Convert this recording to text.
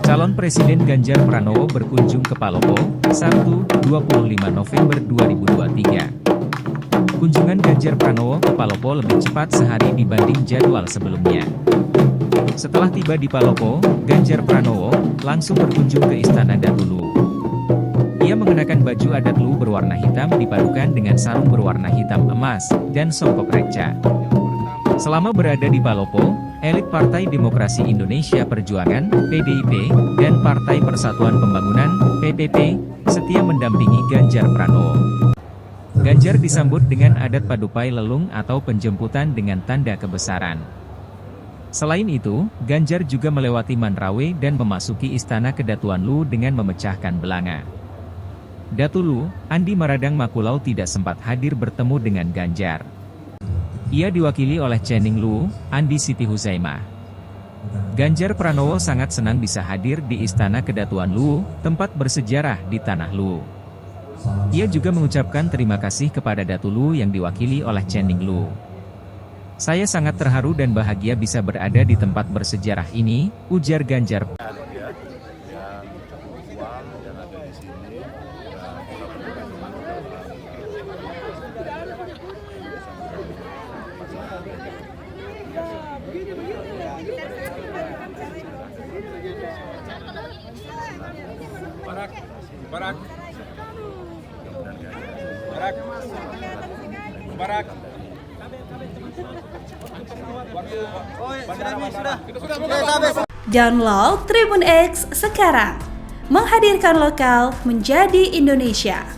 Calon Presiden Ganjar Pranowo berkunjung ke Palopo, Sabtu, 25 November 2023. Kunjungan Ganjar Pranowo ke Palopo lebih cepat sehari dibanding jadwal sebelumnya. Setelah tiba di Palopo, Ganjar Pranowo langsung berkunjung ke Istana Datu Luwu. Ia mengenakan baju adat Luwu berwarna hitam dipadukan dengan sarung berwarna hitam emas dan songkok reca. Selama berada di Palopo, elit Partai Demokrasi Indonesia Perjuangan (PDIP) dan Partai Persatuan Pembangunan (PPP) setia mendampingi Ganjar Pranowo. Ganjar disambut dengan adat padupai lelung atau penjemputan dengan tanda kebesaran. Selain itu, Ganjar juga melewati Manrawe dan memasuki Istana Kedatuan Luwu dengan memecahkan belanga. Datu Luwu, Andi Maradang Makulau tidak sempat hadir bertemu dengan Ganjar. Ia diwakili oleh Channing Luwu, Andi Siti Huzaimah. Ganjar Pranowo sangat senang bisa hadir di Istana Kedatuan Luwu, tempat bersejarah di Tanah Luwu. Ia juga mengucapkan terima kasih kepada Datu Luwu yang diwakili oleh Channing Luwu. Saya sangat terharu dan bahagia bisa berada di tempat bersejarah ini, ujar Ganjar. Barak. Download Tribun X sekarang, menghadirkan lokal menjadi Indonesia.